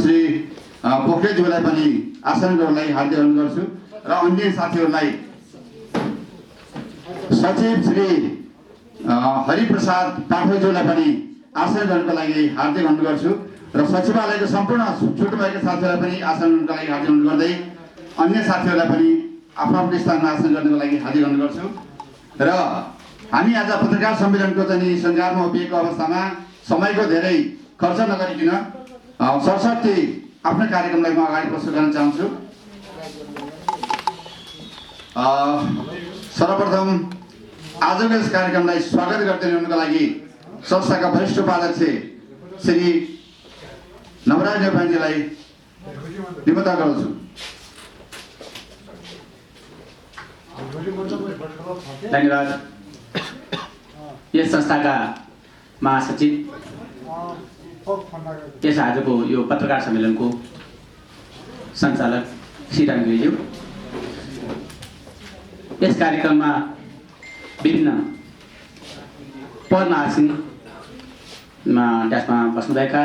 श्री पोखरेलज्यूलाई पनि आसन गर्नलाई हार्दिक अनुरोध गर्छु र अन्य साथीहरूलाई सचिव श्री हरिप्रसाद पाठकज्यूलाई पनि आसन गर्नको लागि हार्दिक अनुरोध गर्छु र सचिवालयको सम्पूर्ण छुट्नुभएका साथीहरूलाई पनि आसन गर्नको लागि हार्दिक अनुरोध गर्दै अन्य साथीहरूलाई पनि आफ्नो आफ्नो स्थानमा आसन गर्नको लागि हार्दिक अनुरोध गर्छु। र हामी आज पत्रकार सम्मेलनको चाहिँ सञ्जालमा उभिएको अवस्थामा समयको धेरै खर्च नगरिकन सरस्वती आफ्नो कार्यक्रमलाई म अगाडि प्रस्तुत गर्न चाहन्छु। सर्वप्रथम आजको यस कार्यक्रमलाई स्वागत गर्दै हुनुको लागि संस्थाका वरिष्ठ उपाध्यक्ष श्री नवराज नेपालजीलाई निमन्त्रणा गर्दछु। धन्यवाद। यस संस्थाका महासचिव, यस आजको यो पत्रकार सम्मेलनको सञ्चालक श्री रङ्गिज्यू, यस कार्यक्रममा विभिन्न पदमा आसीनमा त्यसमा बस्नुभएका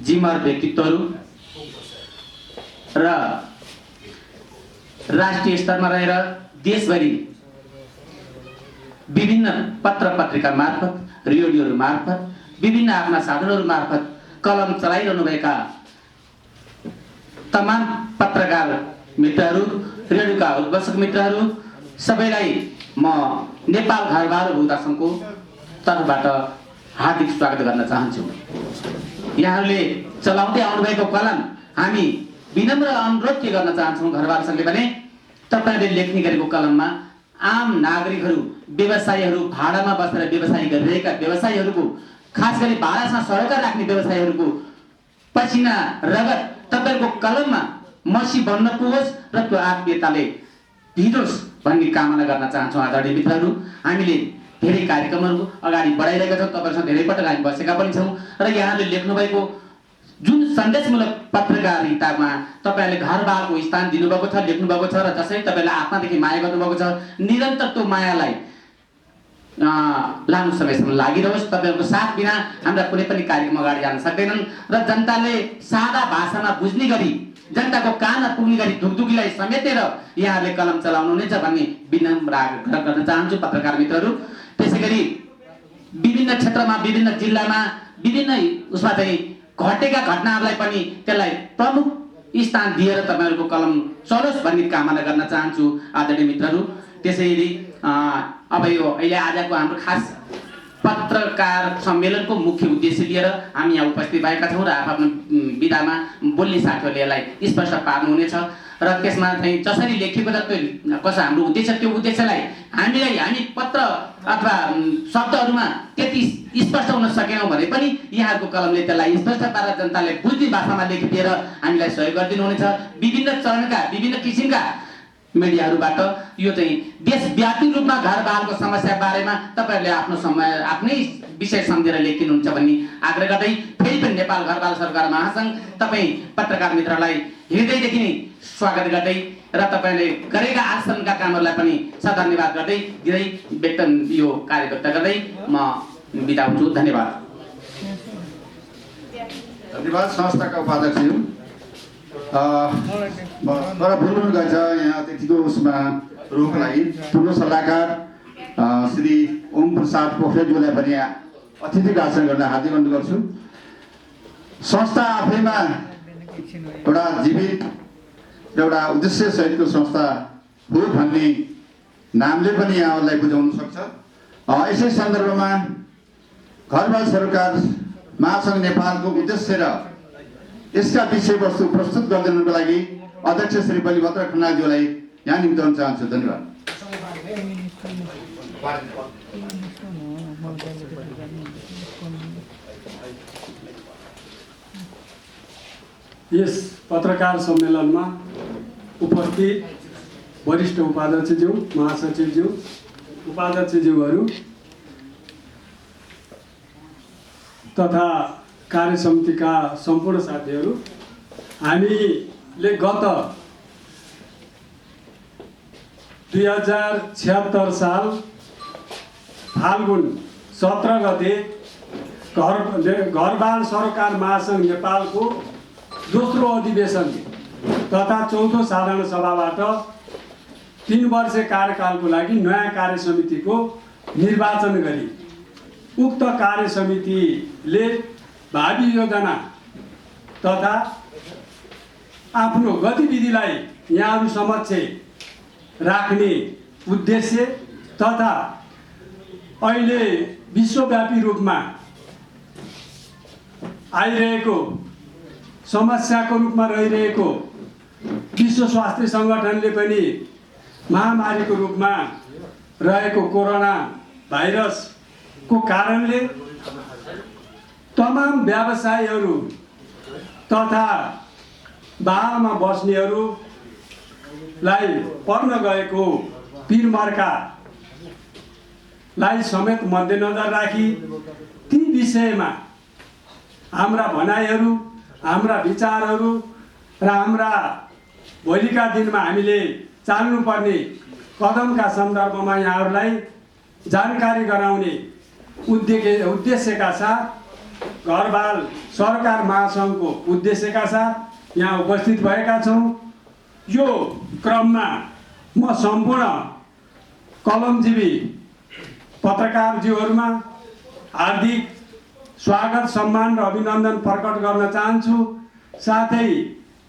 जिम्मेवार व्यक्तित्वहरू र राष्ट्रिय स्तरमा रहेर देशभरि विभिन्न पत्र पत्रिका मार्फत, रेडियोहरू मार्फत, विभिन्न आफ्ना साधनहरू मार्फत कलम चलाइरहनुभएका तमाम पत्रकार मित्रहरू, रेडियोका उद्घोषक मित्रहरू सबैलाई म नेपाल घरबार भूता सङ्घको तर्फबाट हार्दिक स्वागत गर्न चाहन्छु। यहाँहरूले चलाउँदै आउनुभएको कलम हामी विनम्र अनुरोध के गर्न चाहन्छौँ घरबार सङ्घले भने तपाईँहरूले लेख्ने गरेको कलममा आम नागरिकहरू, व्यवसायीहरू, भाडामा बसेर व्यवसाय गरिरहेका व्यवसायीहरूको, खास गरी भाडासँग सरोकार राख्ने व्यवसायीहरूको पसिना रगत तपाईँहरूको कलममा मसी बन्न पुगोस् र त्यो आत्मीयताले भिडोस् भन्ने कामना गर्न चाहन्छौँ। आदरणीय मित्रहरू, हामीले धेरै कार्यक्रमहरू अगाडि बढाइरहेका छौँ, तपाईँहरूसँग धेरै पटक हामी बसेका पनि छौँ र यहाँहरूले लेख्नुभएको जुन सन्देशमूलक पत्रकारितामा तपाईँहरूले घरबारको स्थान दिनुभएको छ, लेख्नुभएको छ र जसरी तपाईँहरूले आत्मादेखि माया गर्नुभएको छ, निरन्तर त्यो मायालाई लामो समयसम्म लागिरहोस्। तपाईँहरूको साथ बिना हाम्रा कुनै पनि कार्यक्रम अगाडि जान सक्दैनन् र जनताले सादा भाषामा बुझ्ने गरी, जनताको कानमा पुग्ने गरी ढुकढुकीलाई समेटेर यहाँहरूले कलम चलाउनुहुनेछ भन्ने विनम्र आग्रह गर्न चाहन्छु पत्रकार मित्रहरू। त्यसै गरी विभिन्न क्षेत्रमा, विभिन्न जिल्लामा, विभिन्न उसमा चाहिँ घटेका घटनाहरूलाई पनि त्यसलाई प्रमुख स्थान दिएर तपाईँहरूको कलम चलोस् भन्ने कामना गर्न चाहन्छु आदरणीय मित्रहरू। त्यसैले अब यो अहिले आजको हाम्रो खास पत्रकार सम्मेलनको मुख्य उद्देश्य लिएर हामी यहाँ उपस्थित भएका छौँ र आफ्नो विधामा बोल्ने साथीहरूले यसलाई स्पष्ट पार्नुहुनेछ र त्यसमा चाहिँ जसरी लेखिएको छ त्यो कसो हाम्रो उद्देश्य, त्यो उद्देश्यलाई हामी पत्र अथवा शब्दहरूमा त्यति स्पष्ट हुन सकेनौँ भने पनि यहाँहरूको कलमले त्यसलाई स्पष्ट पारेर जनताले बुझ्ने भाषामा लेखिदिएर हामीलाई सहयोग गरिदिनुहुनेछ। विभिन्न चरणका, विभिन्न किसिमका मिडियाहरूबाट यो चाहिँ देशव्यापी रूपमा घरबारको समस्या बारेमा तपाईँहरूले आफ्नो समय, आफ्नै विषय सम्झेर लेखिदिनुहुन्छ भन्ने आग्रह गर्दै फेरि पनि नेपाल घरबार सरकार महासङ्घ तपाईँ पत्रकार मित्रलाई हृदयदेखि नै स्वागत गर्दै र तपाईँले गरेका आजसम्मका कामहरूलाई पनि सधन्यवाद गर्दै दिँदै यो कार्य व्यक्त गर्दै म बिदा हुन्छु। धन्यवाद। धन्यवाद संस्थाका उपाध्यक्षज्यू। तर बोल्नु गएछ यहाँ त्यतिको उसमा रोको लागि ठुलो सल्लाहकार श्री ओम प्रसाद पोखरेलज्यूलाई पनि अतिथिको आसन गर्न हार्दिक अनुरोध गर्छु। संस्था आफैमा एउटा जीवित एउटा उद्देश्य सहितको संस्था हो भन्ने नामले पनि यहाँहरूलाई बुझाउन सक्छ। यसै सन्दर्भमा घरबार सरकार महासङ्घ नेपालको उद्देश्य र यसका विषयवस्तु प्रस्तुत गरिदिनुको लागि अध्यक्ष श्री बलिभद्र खनालज्यूलाई यहाँ निम्त्याउन चाहन्छु। धन्यवाद। यस पत्रकार सम्मेलनमा उपस्थित वरिष्ठ उपाध्यक्षज्यू, महासचिवज्यू, उपाध्यक्षज्यूहरू तथा कार्य समितिका सम्पूर्ण साथीहरू, हामीले गत 2076 साल फाल्गुन 17 गते घरबार सरकार महासङ्घ नेपालको दोस्रो अधिवेशन तथा चौथो साधारण सभाबाट 3 वर्ष कार्यकालको लागि नयाँ कार्य समितिको निर्वाचन गरी उक्त कार्य समितिले भावी योजना तथा आफ्नो गतिविधिलाई यहाँहरू समक्ष राख्ने उद्देश्य तथा अहिले विश्वव्यापी रूपमा आइरहेको समस्याको रूपमा रहिरहेको विश्व स्वास्थ्य सङ्गठनले पनि महामारीको रूपमा रहेको कोरोना भाइरसको कारणले तमाम व्यवसायीहरू तथा बारमा बस्नेहरूलाई पर्न गएको पीरमर्कालाई समेत मध्यनजर राखी ती विषयमा हाम्रा भनाइहरू, हाम्रा विचारहरू र हाम्रा भोलिका दिनमा हामीले चाल्नुपर्ने कदमका सन्दर्भमा यहाँहरूलाई जानकारी गराउने उद्देश्यका साथ घरबाल सरकार महासङ्घको उद्देश्यका साथ यहाँ उपस्थित भएका छौँ। यो क्रममा म सम्पूर्ण कलमजीवी पत्रकारज्यूहरूमा हार्दिक स्वागत, सम्मान र अभिनन्दन प्रकट गर्न चाहन्छु। साथै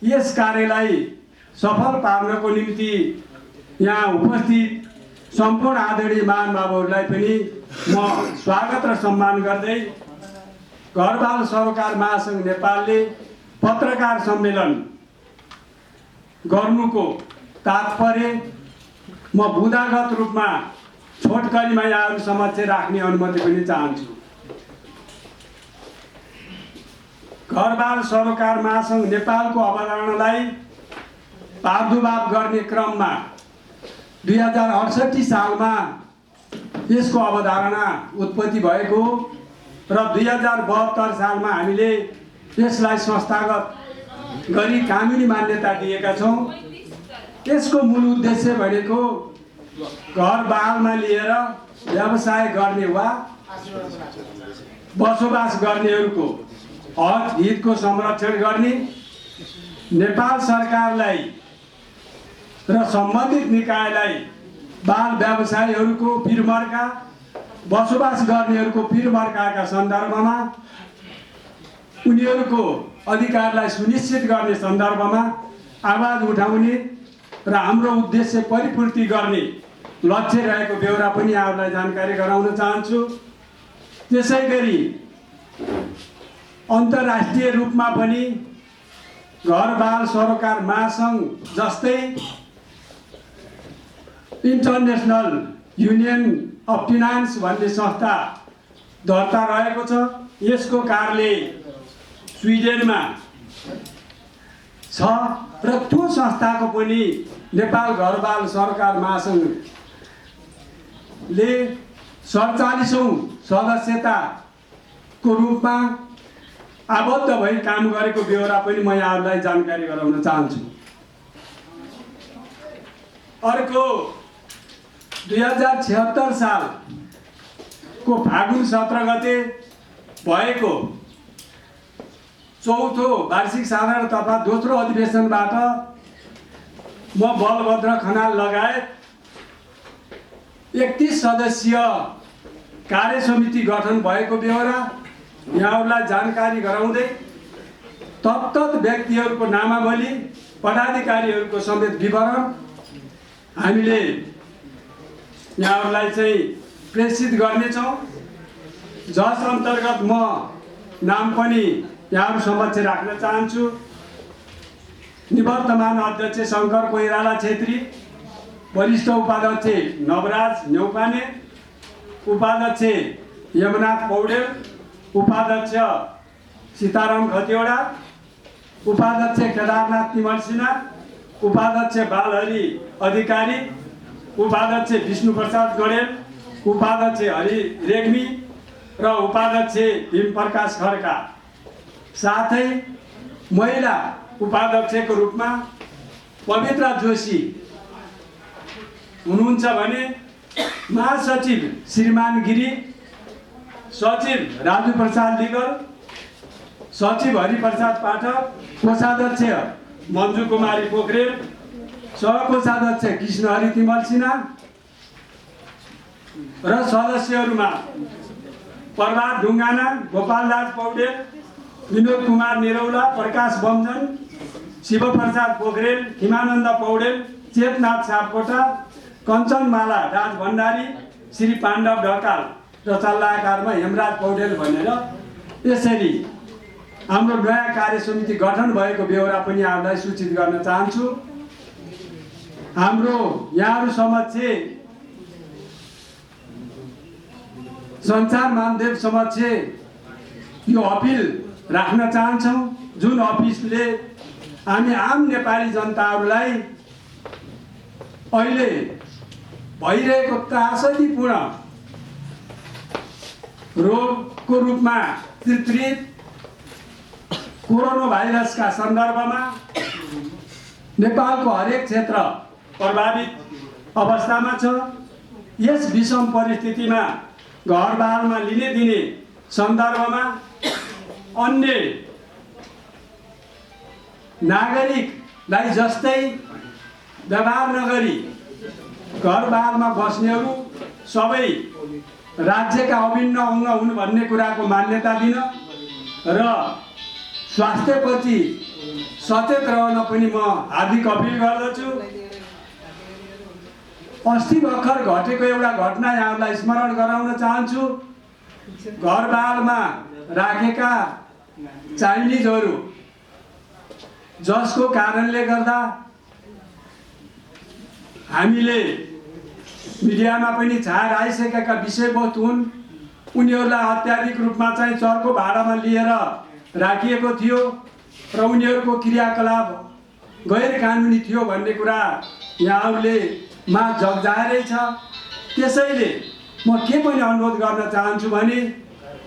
यस कार्यलाई सफल पार्नको निम्ति यहाँ उपस्थित सम्पूर्ण आदरणीय महानुभावहरूलाई पनि म स्वागत र सम्मान गर्दै घरबाल सरोकार महासङ्घ नेपालले पत्रकार सम्मेलन गर्नुको तात्पर्य म बुदागत रूपमा छोटकरीमा यहाँहरू समक्ष राख्ने अनुमति पनि चाहन्छु। घरबाल सरोकार महासङ्घ नेपालको अवधारणालाई प्रादुर्भाव गर्ने क्रममा 2068 सालमा यसको अवधारणा उत्पत्ति भएको र 2072 सालमा हामीले यसलाई संस्थागत गरी कानुनी मान्यता दिएका छौँ। यसको मूल उद्देश्य भनेको घरबालमा लिएर व्यवसाय गर्ने वा बसोबास गर्नेहरूको हक हितको संरक्षण गर्ने, नेपाल सरकारलाई र सम्बन्धित निकायलाई बाल व्यवसायीहरूको पीरमर्का, बसोबास गर्नेहरूको पीरमर्काका सन्दर्भमा उनीहरूको अधिकारलाई सुनिश्चित गर्ने सन्दर्भमा आवाज उठाउने र हाम्रो उद्देश्य परिपूर्ति गर्ने लक्ष्य रहेको बेहोरा पनि यहाँहरूलाई जानकारी गराउन चाहन्छु। त्यसै गरी अन्तर्राष्ट्रिय रूपमा पनि घरबाल सरोकार महासङ्घ जस्तै इन्टरनेसनल युनियन अफ फिनान्स भन्ने संस्था दर्ता रहेको छ। यसको कार्यालय स्विडेनमा छ र त्यो संस्थाको पनि नेपाल घरबाल सरकार महासङ्घले 47औं सदस्यताको रूपमा आबद्ध भई काम गरेको बेहोरा पनि म यहाँहरूलाई जानकारी गराउन चाहन्छु। अर्को 2076 सालको फागुन 17 गते भएको चौथो वार्षिक साधारण तथा दोस्रो अधिवेशनबाट म बलभद्र खनाल लगायत 31 सदस्यीय कार्य समिति गठन भएको बेहोरा यहाँहरूलाई जानकारी गराउँदै तत्त व्यक्तिहरूको नामावली, पदाधिकारीहरूको समेत विवरण हामीले यहाँहरूलाई चाहिँ प्रेषित गर्नेछौँ, जस अन्तर्गत म नाम पनि यहाँहरू समक्ष राख्न चाहन्छु। निवर्तमान अध्यक्ष शङ्कर कोइराला छेत्री, वरिष्ठ उपाध्यक्ष नवराज न्यौपाने, उपाध्यक्ष यमनाथ पौडेल, उपाध्यक्ष सीताराम खतिवडा, उपाध्यक्ष केदारनाथ तिमल सिन्हा, उपाध्यक्ष बालहरि अधिकारी, उपाध्यक्ष विष्णु प्रसाद गणेल, उपाध्यक्ष हरि रेग्मी र उपाध्यक्ष भीम प्रकाश खड्का। साथै महिला उपाध्यक्षको रूपमा पवित्रा जोशी हुनुहुन्छ भने महासचिव श्रीमान गिरी, सचिव राजु प्रसाद लिगल, सचिव हरिप्रसाद पाठक, कोषाध्यक्ष मन्जु कुमारी पोखरेल, सहकोषाध्यक्ष कृष्णहरि तिमल सिन्हा र सदस्यहरूमा प्रभात ढुङ्गाना, गोपालराज पौडेल, विनोद कुमार निरौला, प्रकाश बमजन, शिवप्रसाद पोखरेल, हिमानन्द पौडेल, चेतनाथ सापकोटा, कञ्चनमाला राज भण्डारी, श्री पाण्डव ढकाल र सल्लाहकारमा हेमराज पौडेल भनेर यसरी हाम्रो नयाँ कार्य समिति गठन भएको बेहोरा पनि यहाँलाई सूचित गर्न चाहन्छु। हाम्रो यहाँहरू समक्ष सञ्चार माध्यम समक्ष यो अपिल राख्न चाहन्छौँ, जुन अफिसले हामी आम नेपाली जनताहरूलाई अहिले भइरहेको त्रासदीपूर्ण रोगको रूपमा चित्रित कोरोना भाइरसका सन्दर्भमा नेपालको हरेक क्षेत्र प्रभावित अवस्थामा छ। यस विषम परिस्थितिमा घरबारमा लिने दिने सन्दर्भमा अन्य नागरिकलाई जस्तै व्यवहार नगरी घरबारमा बस्नेहरू सबै राज्यका अभिन्न अङ्ग हुन् भन्ने कुराको मान्यता दिन र स्वास्थ्यप्रति सचेत रहन पनि म हार्दिक अपिल गर्दछु। अस्ति भर्खर घटेको एउटा घटना यहाँलाई स्मरण गराउन चाहन्छु। घरबारमा राखेका चाइनिजहरू जसको कारणले गर्दा हामीले मिडियामा पनि छाएर आइसकेका विषयवस्तु हुन्। उनीहरूलाई अत्याधिक रूपमा चाहिँ चर्को भाडामा लिएर राखिएको थियो र उनीहरूको क्रियाकलाप गैर कानुनी थियो भन्ने कुरा यहाँहरूले मा जगजाहेरै छ। त्यसैले म के पनि अनुरोध गर्न चाहन्छु भने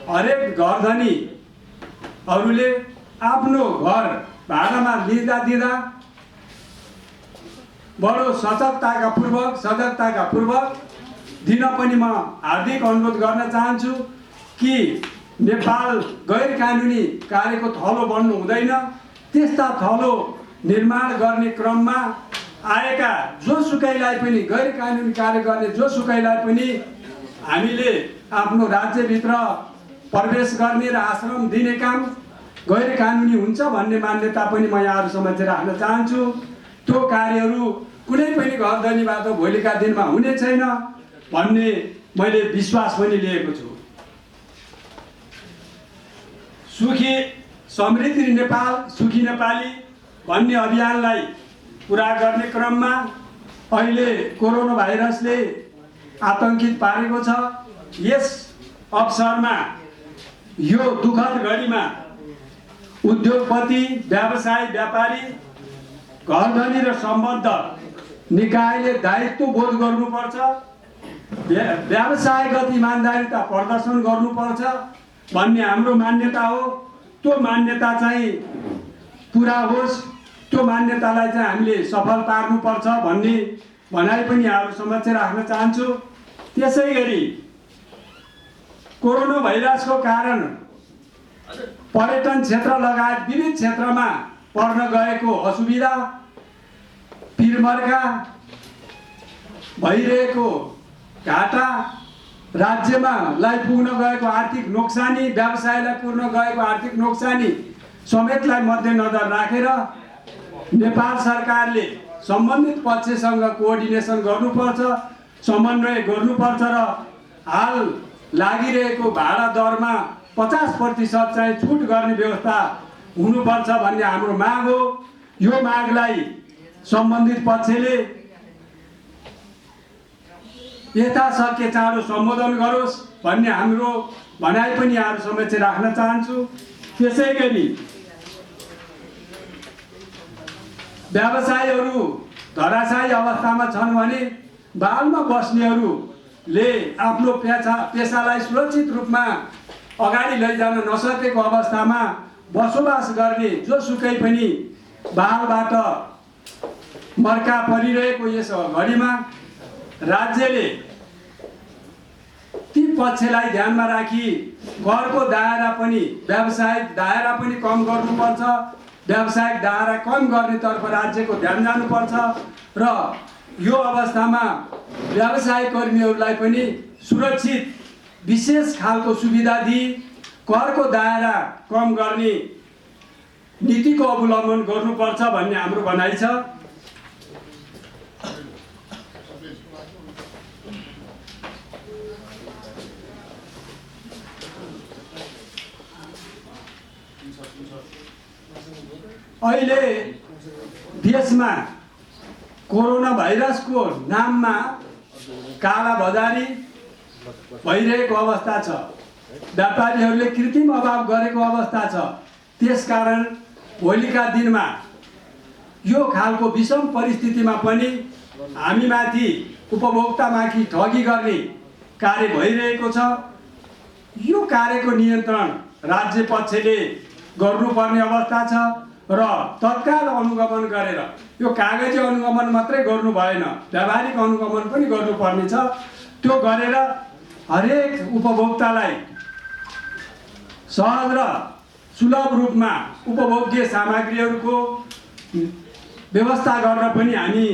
हरेक घरधनीहरूले आफ्नो घर भाडामा दिँदा बडो सजगताका पूर्वक दिन पनि म हार्दिक अनुरोध गर्न चाहन्छु कि नेपाल गैर कानुनी कार्यको थलो बन्नु हुँदैन। त्यस्ता थलो निर्माण गर्ने क्रममा आएका जोसुकैलाई पनि गैर कानुनी कार्य गर्ने जोसुकैलाई पनि हामीले आफ्नो राज्यभित्र प्रवेश गर्ने र आश्रम दिने काम गैर कानुनी हुन्छ भन्ने मान्यता पनि म यहाँहरू समक्ष राख्न चाहन्छु। त्यो कार्यहरू कुनै पनि घरधनीबाट भोलिका दिनमा हुने छैन भन्ने मैले विश्वास पनि लिएको छु। सुखी समृद्धि नेपाल सुखी नेपाली भन्ने अभियानलाई पुरा गर्ने क्रममा अहिले कोरोना भाइरसले आतंकित पारेको छ। यस अवसरमा यो दुःखद घडीमा उद्योगपति, व्यवसायी, व्यापारी, घरधनी र सम्बद्ध निकायले दायित्व बोध गर्नुपर्छ, व्यवसायगत इमान्दारिता प्रदर्शन गर्नुपर्छ भन्ने हाम्रो मान्यता हो। त्यो मान्यता चाहिँ पुरा होस्, त्यो मान्यतालाई चाहिँ हामीले सफल पार्नुपर्छ भन्ने भनाइ पनि यहाँहरू समक्ष राख्न चाहन्छु। त्यसै गरी कोरोना भाइरसको कारण पर्यटन क्षेत्र लगायत विविध क्षेत्रमा पर्न गएको असुविधा, पिरमर्का भइरहेको घाटा, राज्यमा पुग्न गएको आर्थिक नोक्सानी, व्यवसायलाई पुग्न गएको आर्थिक नोक्सानी समेतलाई मध्यनजर राखेर नेपाल सरकारले सम्बन्धित पक्षसँग कोअर्डिनेसन गर्नुपर्छ, समन्वय गर्नुपर्छ र हाल लागिरहेको भाडा दरमा 50% चाहिँ छुट गर्ने व्यवस्था हुनुपर्छ भन्ने हाम्रो माग हो। यो मागलाई सम्बन्धित पक्षले यथाशक्य चाँडो सम्बोधन गरोस् भन्ने हाम्रो भनाइ पनि यहाँहरू समक्ष राख्न चाहन्छु। त्यसै गरी व्यवसायीहरू धराशायी अवस्थामा छन् भने बालमा बस्नेहरूले आफ्नो पेसालाई सुरक्षित रूपमा अगाडि लैजान नसकेको अवस्थामा बसोबास गर्ने जोसुकै पनि बालबाट मर्का परिरहेको यस घडीमा राज्यले ती पक्षलाई ध्यानमा राखी करको दायरा पनि व्यावसायिक दायरा पनि कम गर्नुपर्छ, व्यावसायिक दायरा कम गर्नेतर्फ राज्यको ध्यान जानुपर्छ र यो अवस्थामा व्यवसाय कर्मीहरूलाई पनि सुरक्षित विशेष खालको सुविधा दिई करको दायरा कम गर्ने नीतिको अवलम्बन गर्नुपर्छ भन्ने हाम्रो भनाइ छ। अहिले देशमा कोरोना भाइरसको नाममा कालाबजारी भइरहेको अवस्था छ, व्यापारीहरूले कृत्रिम अभाव गरेको अवस्था छ। त्यसकारण भोलिका दिनमा यो खालको विषम परिस्थितिमा पनि हामीमाथि उपभोक्तामाथि ठगी गर्ने कार्य भइरहेको छ। यो कार्यको नियन्त्रण राज्य पक्षले गर्नुपर्ने अवस्था छ र तत्काल अनुगमन गरेर यो कागजी अनुगमन मात्रै गर्नु भएन, व्यावहारिक अनुगमन पनि गर्नुपर्ने छ। त्यो गरेर हरेक उपभोक्तालाई सहज र सुलभ रूपमा उपभोग्य सामग्रीहरूको व्यवस्था गर्न पनि हामी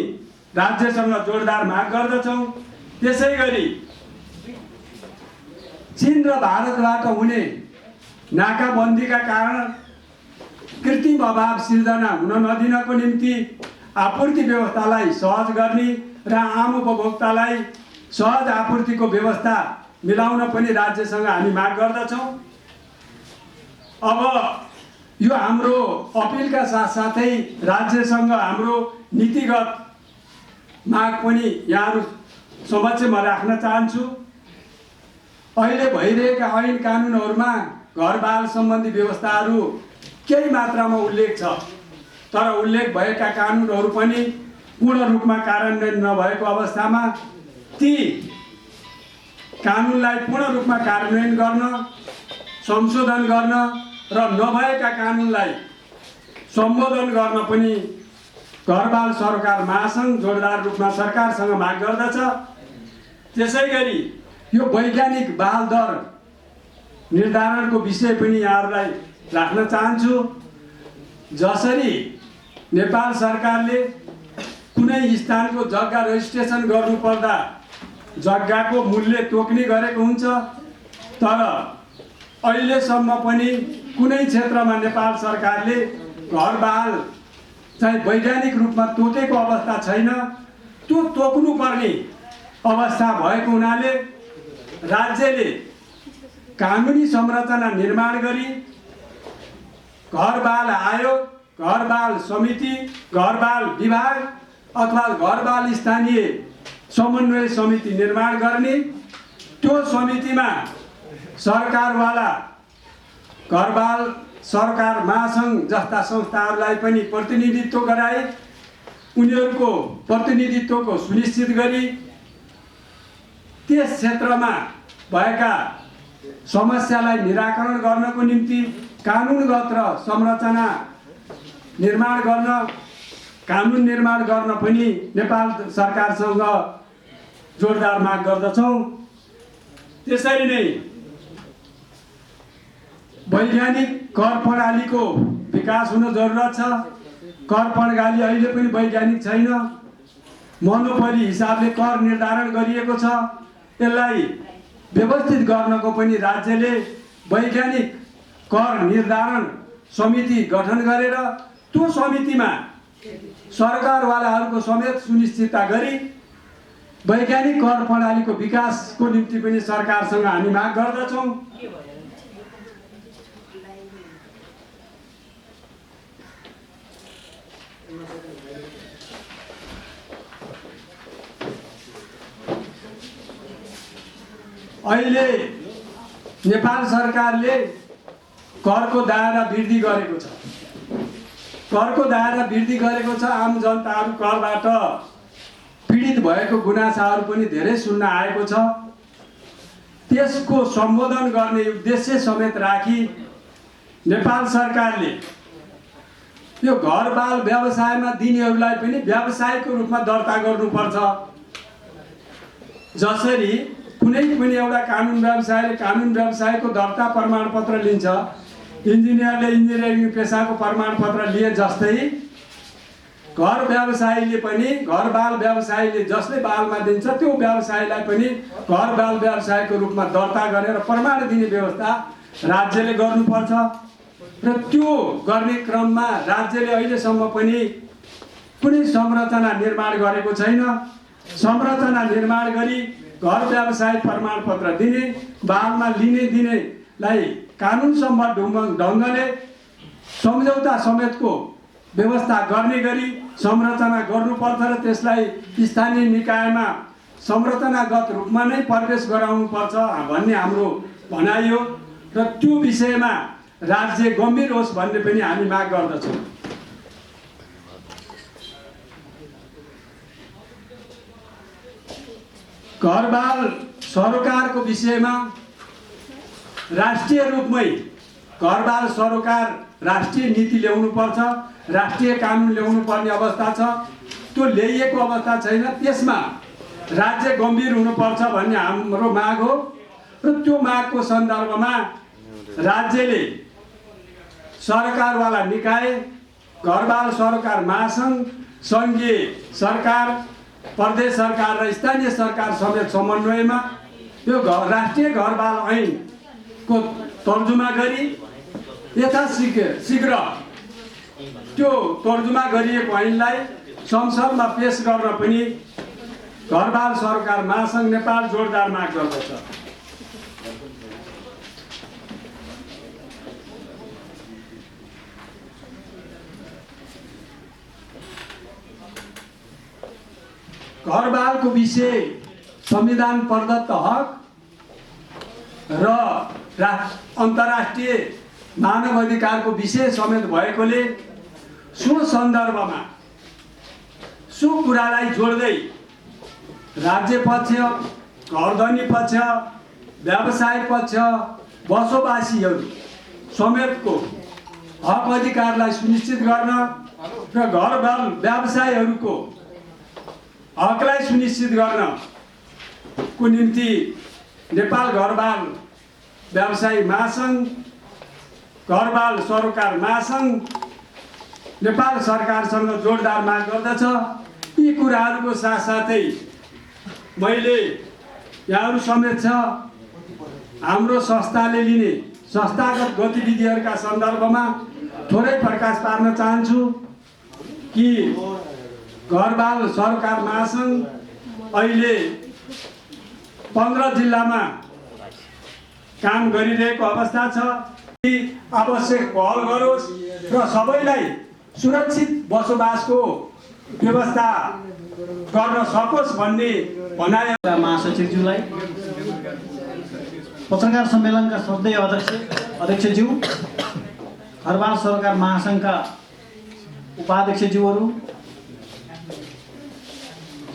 राज्यसँग जोरदार माग गर्दछौँ। त्यसै गरी चीन र भारतबाट हुने नाकाबन्दीका कारण कृत्रिम अभाव सिर्जना हुन नदिनको निम्ति आपूर्ति व्यवस्थालाई सहज गर्ने र आम उपभोक्तालाई सहज आपूर्तिको व्यवस्था मिलाउन पनि राज्यसँग हामी माग गर्दछौँ। अब यो हाम्रो अपिलका साथसाथै राज्यसँग हाम्रो नीतिगत माग पनि यहाँहरू समक्षमा राख्न चाहन्छु। अहिले भइरहेका ऐन कानुनहरूमा घरबाल सम्बन्धी व्यवस्थाहरू केही मात्रामा उल्लेख छ, तर उल्लेख भएका कानुनहरू पनि पूर्ण रूपमा कार्यान्वयन नभएको अवस्थामा ती कानुनलाई पूर्ण रूपमा कार्यान्वयन गर्न, संशोधन गर्न र नभएका कानुनलाई सम्बोधन गर्न पनि घरबाल सरकार महासङ्घ जोरदार रूपमा सरकारसँग माग गर्दछ। त्यसै गरी यो वैज्ञानिक बाल दर निर्धारणको विषय पनि यहाँहरूलाई राख्न चाहन्छु। जसरी नेपाल सरकारले कुनै स्थानको जग्गा रजिस्ट्रेसन गर्नुपर्दा जग्गाको मूल्य तोक्ने गरेको हुन्छ, तर अहिलेसम्म पनि कुनै क्षेत्रमा नेपाल सरकारले घरबाल चाहिँ वैज्ञानिक रूपमा तोकेको अवस्था छैन। त्यो तोक्नुपर्ने अवस्था भएको हुनाले राज्यले कानुनी संरचना निर्माण गरी घरबाल आयोग, घरबाल समिति, घरबाल विभाग अथवा घरबाल स्थानीय समन्वय समिति निर्माण गर्ने, त्यो समितिमा सरकारवाला घरबाल सरकार महासङ्घ जस्ता संस्थाहरूलाई पनि प्रतिनिधित्व गराई उनीहरूको प्रतिनिधित्वको सुनिश्चित गरी त्यस क्षेत्रमा भएका समस्यालाई निराकरण गर्नको निम्ति कानुनगत र संरचना निर्माण गर्न, कानुन निर्माण गर्न पनि नेपाल सरकारसँग जोरदार माग गर्दछौँ। त्यसरी नै वैज्ञानिक कर प्रणालीको विकास हुन जरुरत छ। कर प्रणाली अहिले पनि वैज्ञानिक छैन, मोनोपोली हिसाबले कर निर्धारण गरिएको छ। यसलाई व्यवस्थित गर्नको पनि राज्यले वैज्ञानिक कर निर्धारण समिति गठन गरेर त्यो समितिमा सरकारवालाहरूको समेत सुनिश्चितता गरी वैज्ञानिक कर प्रणालीको विकासको निम्ति पनि सरकारसँग हामी माग गर्दछौँ। अहिले नेपाल सरकारले करको दायरा वृद्धि गरेको छ। करको दायरा वृद्धि गरेको छ। आम जनताहरू करबाट पीडित भएको गुनासाहरू पनि धेरै सुन्न आएको छ। त्यसको सम्बोधन गर्ने उद्देश्य समेत राखी नेपाल सरकारले यो घरबाल व्यवसायमा दिनेहरूलाई पनि व्यवसायको रूपमा दर्ता गर्नुपर्छ। जसरी कुनै पनि एउटा कानुन व्यवसायले कानुन व्यवसायको दर्ता प्रमाणपत्र लिन्छ, इन्जिनियरले इन्जिनियरिङ पेसाको प्रमाणपत्र लिए जस्तै घर व्यवसायीले पनि घर बाल व्यवसायीले जसले बालमा दिन्छ त्यो व्यवसायलाई पनि घर बाल व्यवसायको रूपमा दर्ता गरेर प्रमाण दिने व्यवस्था राज्यले गर्नुपर्छ। र त्यो गर्ने क्रममा राज्यले अहिलेसम्म पनि कुनै संरचना निर्माण गरेको छैन। संरचना निर्माण गरी घर व्यवसाय प्रमाणपत्र दिने, बालमा लिने दिनेलाई कानुनसम्म ढङ्गले सम्झौता समेतको व्यवस्था गर्ने गरी संरचना गर्नुपर्छ र त्यसलाई स्थानीय निकायमा संरचनागत रूपमा नै प्रवेश गराउनुपर्छ भन्ने हाम्रो भनाइ हो। र त्यो विषयमा राज्य गम्भीर होस् भन्ने पनि हामी माग गर्दछौँ। घरबाल सरोकारको विषयमा राष्ट्रिय रूपमै घरबाल सरोकार राष्ट्रिय नीति ल्याउनुपर्छ, राष्ट्रिय कानुन ल्याउनु पर्ने अवस्था छ। त्यो ल्याइएको अवस्था छैन, त्यसमा राज्य गम्भीर हुनुपर्छ भन्ने हाम्रो माग हो। र त्यो मागको सन्दर्भमा राज्यले सरकारवाला निकाय, घरबाल सरोकार महासङ्घ, सङ्घीय सरकार, प्रदेश सरकार र स्थानीय सरकार समेत समन्वयमा यो राष्ट्रिय घरबाल ऐनको तर्जुमा गरी यथाशीघ्र त्यो तर्जुमा गरिएको ऐनलाई संसदमा पेश गर्न पनि घरबाल सरोकार महासङ्घ नेपाल जोरदार माग गर्दछ। घरबालको विषय संविधान प्रदत्त हक र अन्तर्राष्ट्रिय मानव अधिकारको विषय समेत भएकोले सो सन्दर्भमा सो कुरालाई जोड्दै राज्य पक्ष, घरधनी पक्ष, व्यवसाय पक्ष, बसोबासीहरू समेतको हक अधिकारलाई सुनिश्चित गर्न र घरबाल व्यवसायहरूको हकलाई सुनिश्चित गर्नको निम्ति नेपाल घरबाल व्यवसायी महासङ्घ, घरबाल सरोकार महासङ्घ नेपाल सरकारसँग जोरदार माग गर्दछ। यी कुराहरूको साथसाथै मैले यहाँहरू समेत छ हाम्रो संस्थाले लिने संस्थागत गतिविधिहरूका सन्दर्भमा थोरै प्रकाश पार्न चाहन्छु कि घरबाल सरकार महासङ्घ अहिले 15 जिल्लामा काम गरिरहेको अवस्था छ। आवश्यक पहल गरोस् र सबैलाई सुरक्षित बसोबासको व्यवस्था गर्न सकोस् भन्ने भनाइ। महासचिवज्यूलाई, पत्रकार सम्मेलनका श्रद्धेय अध्यक्षज्यू, घरबाल सरकार महासङ्घका उपाध्यक्षज्यूहरू,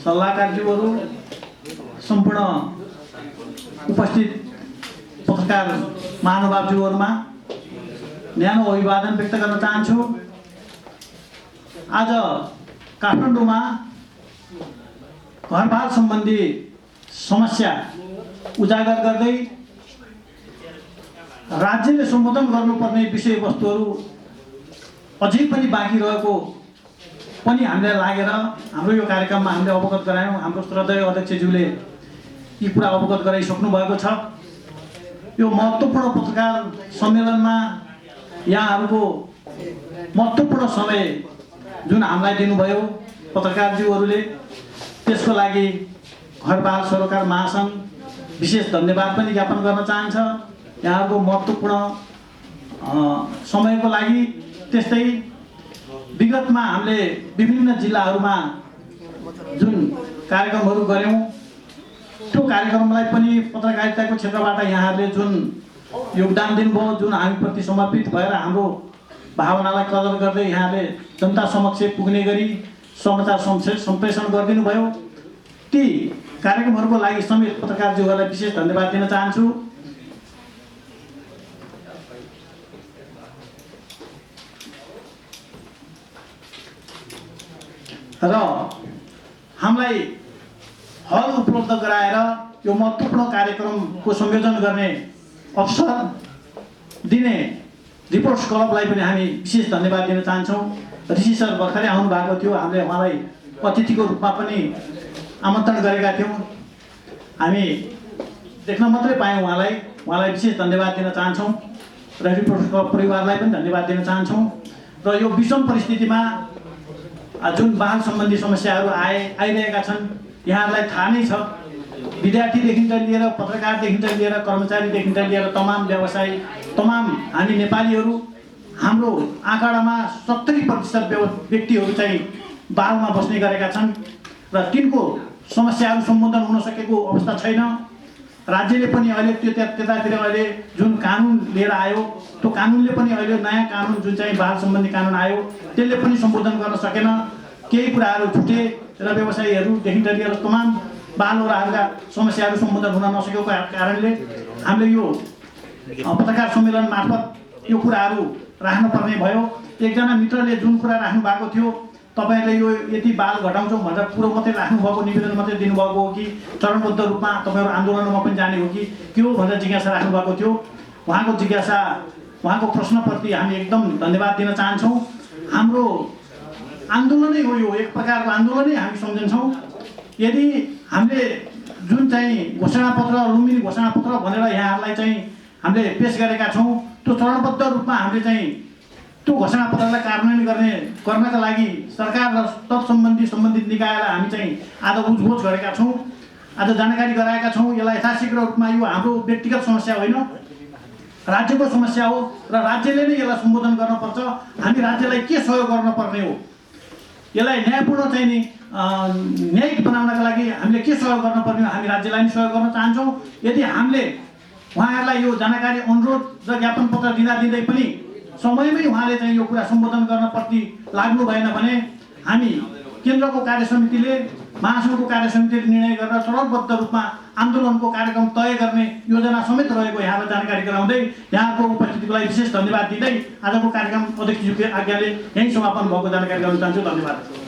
सल्लाहकारज्यूहरू, सम्पूर्ण उपस्थित पत्रकार महानुभावज्यूहरूमा न्यानो अभिवादन व्यक्त गर्न चाहन्छु। आज काठमाडौँमा घरबाल सम्बन्धी समस्या उजागर गर्दै राज्यले सम्बोधन गर्नुपर्ने विषयवस्तुहरू अझै पनि बाँकी रहेको पनि हामीलाई लागेर हाम्रो यो कार्यक्रममा हामीले अवगत गरायौँ। हाम्रो श्रद्धेय अध्यक्षज्यूले यी कुरा अवगत गराइसक्नु भएको छ। यो महत्त्वपूर्ण पत्रकार सम्मेलनमा यहाँहरूको महत्त्वपूर्ण समय जुन हामीलाई दिनुभयो पत्रकारज्यूहरूले, त्यसको लागि घरबाल सरोकार महासङ्घ विशेष धन्यवाद पनि ज्ञापन गर्न चाहन्छ यहाँहरूको महत्त्वपूर्ण समयको लागि। त्यस्तै विगतमा हामीले विभिन्न जिल्लाहरूमा जुन कार्यक्रमहरू गऱ्यौँ त्यो कार्यक्रमलाई पनि पत्रकारिताको क्षेत्रबाट यहाँहरूले जुन योगदान दिनुभयो, जुन हामीप्रति समर्पित भएर हाम्रो भावनालाई कदर गर्दै यहाँले जनता समक्ष पुग्ने गरी समाचार सम्प्रेषण गरिदिनु भयो, ती कार्यक्रमहरूको लागि समेत पत्रकारज्यूहरूलाई विशेष धन्यवाद दिन चाहन्छु। र हामीलाई हल उपलब्ध गराएर यो महत्त्वपूर्ण कार्यक्रमको संयोजन गर्ने अवसर दिने रिपोर्ट्स क्लबलाई पनि हामी विशेष धन्यवाद दिन चाहन्छौँ। ऋषि सर भर्खरै आउनु भएको थियो, हामीले उहाँलाई अतिथिको रूपमा पनि आमन्त्रण गरेका थियौँ। हामी देख्न मात्रै पायौँ उहाँलाई विशेष धन्यवाद दिन चाहन्छौँ र रिपोर्ट्स क्लब परिवारलाई पनि धन्यवाद दिन चाहन्छौँ। र यो विषम परिस्थितिमा जुन बाल सम्बन्धी समस्याहरू आइरहेका छन्, यहाँहरूलाई थाहा नै छ, विद्यार्थीदेखि लिएर पत्रकारदेखि लिएर कर्मचारीदेखि लिएर तमाम व्यवसायी, तमाम हामी नेपालीहरू, हाम्रो आँकडामा 70% व्यक्तिहरू चाहिँ बालमा बस्ने गरेका छन् र तिनको समस्याहरू सम्बोधन हुन सकेको अवस्था छैन। राज्यले पनि अहिले त्यतातिर अहिले जुन कानुन लिएर आयो, त्यो कानुनले पनि अहिले नयाँ कानुन जुन चाहिँ बाल सम्बन्धी कानुन आयो, त्यसले पनि सम्बोधन गर्न सकेन। केही कुराहरू छुटे र व्यवसायीहरूदेखि लिएर तमाम बालवराहरूका समस्याहरू सम्बोधन हुन नसकेको कारणले हामीले यो पत्रकार सम्मेलन मार्फत यो कुराहरू राख्नुपर्ने भयो। एकजना मित्रले जुन कुरा राख्नु भएको थियो, तपाईँहरूले यो यति बाल घटाउँछौँ भनेर कुरो मात्रै राख्नुभएको, निवेदन मात्रै दिनुभएको हो कि चरणबद्ध रूपमा तपाईँहरू आन्दोलनमा पनि जाने हो कि के हो भनेर जिज्ञासा राख्नुभएको थियो। उहाँको जिज्ञासा, उहाँको प्रश्नप्रति हामी एकदम धन्यवाद दिन चाहन्छौँ। हाम्रो आन्दोलनै हो यो, एक प्रकारको आन्दोलनै हामी सम्झन्छौँ। यदि हामीले जुन चाहिँ घोषणापत्र, लुम्बिनी घोषणापत्र भनेर यहाँहरूलाई चाहिँ हामीले पेस गरेका छौँ, त्यो चरणबद्ध रूपमा हामीले चाहिँ त्यो घोषणापत्रलाई कार्यान्वयन गर्नका लागि सरकार र सम्बन्धित निकायलाई हामी चाहिँ आज उजबोज गरेका छौँ, आज जानकारी गराएका छौँ। यसलाई यथाशीघ्र रूपमा यो हाम्रो व्यक्तिगत समस्या होइन, राज्यको समस्या हो र राज्यले नै यसलाई सम्बोधन गर्नुपर्छ। हामी राज्यलाई के सहयोग गर्नुपर्ने हो, यसलाई न्यायपूर्ण चाहिँ नि न्यायिक बनाउनका लागि हामीले के सहयोग गर्नुपर्ने हो, हामी राज्यलाई नै सहयोग गर्न चाहन्छौँ। यदि हामीले उहाँहरूलाई यो जानकारी, अनुरोध र ज्ञापन पत्र दिँदै पनि समयमै उहाँले चाहिँ यो कुरा सम्बोधन गर्नप्रति लाग्नु भएन भने हामी केन्द्रको कार्यसमितिले, महासङ्घको कार्यसमितिले निर्णय गरेर चरणबद्ध रूपमा आन्दोलनको कार्यक्रम तय गर्ने योजना समेत रहेको यहाँलाई जानकारी गराउँदै यहाँको उपस्थितिको लागि विशेष धन्यवाद दिँदै आजको कार्यक्रम अध्यक्षज्यूको आज्ञाले यहीँ समापन भएको जानकारी गराउन चाहन्छु। धन्यवाद।